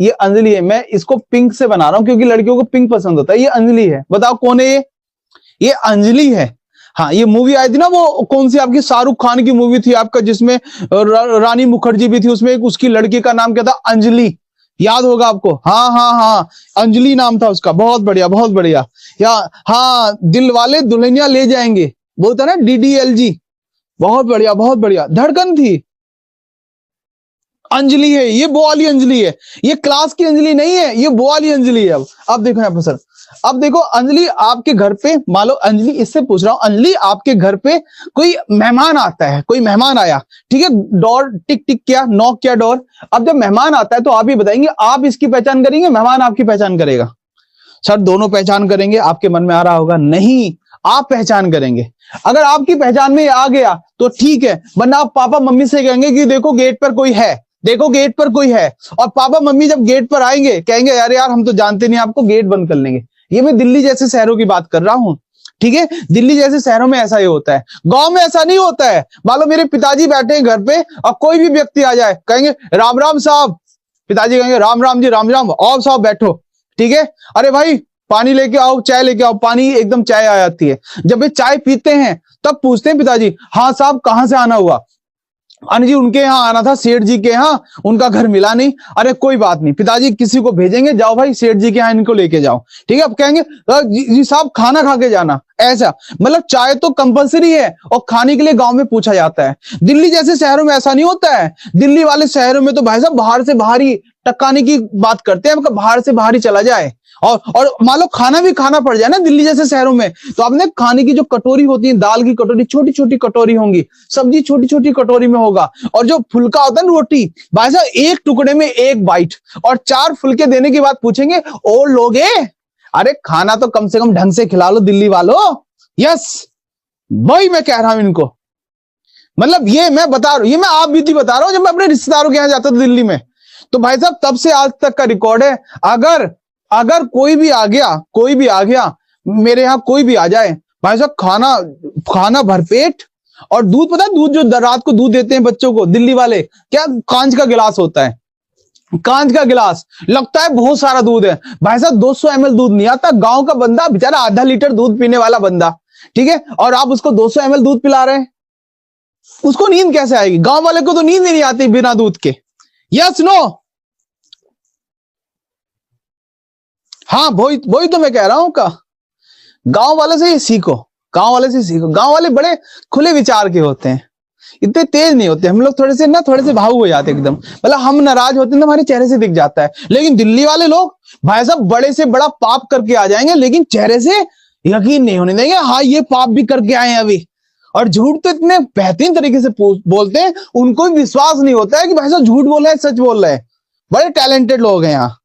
ये अंजलि है। मैं इसको पिंक से बना रहा हूं क्योंकि लड़कियों को पिंक पसंद होता है। ये अंजलि है, बताओ कौन है ये अंजलि है। हाँ, ये मूवी आई थी ना, वो कौन सी आपकी शाहरुख खान की मूवी थी आपका, जिसमें रानी मुखर्जी भी थी, उसमें एक उसकी लड़की का नाम क्या था, अंजलि, याद होगा आपको। हाँ हाँ हाँ, अंजलि नाम था उसका। बहुत बढ़िया बहुत बढ़िया। या हाँ, दिल वाले दुल्हनिया ले जाएंगे, बोलता ना DDLG। बहुत बढ़िया बहुत बढ़िया। धड़कन थी, अंजलि है ये, वो वाली अंजलि है। ये क्लास की अंजलि नहीं है, ये वो वाली अंजलि है। अब देखो यहाँ पर सर, अब देखो अंजलि आपके घर पे, मान लो अंजलि, इससे पूछ रहा हूं, अंजलि आपके घर पे कोई मेहमान आता है, कोई मेहमान आया, ठीक है, डोर टिक टिक किया, नॉक किया डोर। अब जब मेहमान आता है तो आप ही बताएंगे, आप इसकी पहचान करेंगे, मेहमान आपकी पहचान करेगा? सर दोनों पहचान करेंगे। आपके मन में आ रहा होगा नहीं, आप पहचान करेंगे। अगर आपकी पहचान में आ गया तो ठीक है, वरना आप पापा मम्मी से कहेंगे कि देखो गेट पर कोई है, देखो गेट पर कोई है। और पापा मम्मी जब गेट पर आएंगे कहेंगे यार यार हम तो जानते नहीं आपको, गेट बंद कर लेंगे। ये मैं दिल्ली जैसे शहरों की बात कर रहा हूं, ठीक है। दिल्ली जैसे शहरों में ऐसा ही होता है, गांव में ऐसा नहीं होता है। मान लो मेरे पिताजी बैठे हैं घर पे और कोई भी व्यक्ति आ जाए, कहेंगे राम राम साहब, पिताजी कहेंगे राम राम जी, राम राम, आओ साहब बैठो, ठीक है। अरे भाई पानी लेके आओ, चाय लेके आओ, पानी एकदम चाय आ जाती है। जब ये चाय पीते हैं तब पूछते हैं पिताजी, हाँ साहब कहां से आना हुआ? अरे जी उनके यहाँ आना था, सेठ जी के यहाँ, उनका घर मिला नहीं। अरे कोई बात नहीं, पिताजी किसी को भेजेंगे, जाओ भाई सेठ जी के यहाँ इनको लेके जाओ, ठीक है। अब कहेंगे जी साहब खाना खा के जाना, ऐसा। मतलब चाय तो कंपलसरी है और खाने के लिए गांव में पूछा जाता है। दिल्ली जैसे शहरों में ऐसा नहीं होता है। दिल्ली वाले शहरों में तो भाई साहब बाहर से बाहर ही टकाने की बात करते हैं, बाहर से बाहर ही चला जाए। और मान लो खाना भी खाना पड़ जाए ना दिल्ली जैसे शहरों में, तो आपने खाने की जो कटोरी होती है, दाल की कटोरी छोटी छोटी कटोरी होंगी, सब्जी छोटी छोटी कटोरी में होगा, और जो फुल्का होता है ना रोटी, भाई साहब एक टुकड़े में एक बाइट, और 4 फुल्के देने के बाद पूछेंगे और लोगे? अरे खाना तो कम से कम ढंग से खिला लो दिल्ली वालों। यस, वही मैं कह रहा हूं इनको। मतलब ये मैं बता रहा हूं, ये मैं आप बीती बता रहा हूं। जब मैं अपने रिश्तेदारों के यहाँ जाता था दिल्ली में, तो भाई साहब तब से आज तक का रिकॉर्ड है, अगर कोई भी आ गया मेरे यहाँ, कोई भी आ जाए भाई साहब, खाना भरपेट। और दूध, पता है दूध जो रात को दूध देते हैं बच्चों को दिल्ली वाले, क्या कांच का गिलास होता है, कांच का गिलास, लगता है बहुत सारा दूध है। भाई साहब 200 ml दूध नहीं आता। गांव का बंदा बेचारा आधा लीटर दूध पीने वाला बंदा, ठीक है, और आप उसको 200 ml दूध पिला रहे हैं, उसको नींद कैसे आएगी? गांव वाले को तो नींद ही नहीं आती बिना दूध के। Yes no? हाँ वही तो मैं कह रहा हूं का, गांव वाले से ये सीखो, गांव वाले से सीखो। गांव वाले बड़े खुले विचार के होते हैं, इतने तेज नहीं होते। हम लोग थोड़े से भावुक हो जाते एकदम, मतलब हम नाराज होते हैं तो हमारे चेहरे से दिख जाता है। लेकिन दिल्ली वाले लोग भाई साहब बड़े से बड़ा पाप करके आ जाएंगे, लेकिन चेहरे से यकीन नहीं होने देंगे, हाँ ये पाप भी करके आए हैं अभी। और झूठ तो इतने बेहतरीन तरीके से बोलते हैं, उनको भी विश्वास नहीं होता है कि भाई साहब झूठ बोल रहे हैं, सच बोल रहे हैं। बड़े टैलेंटेड लोग हैं यहाँ।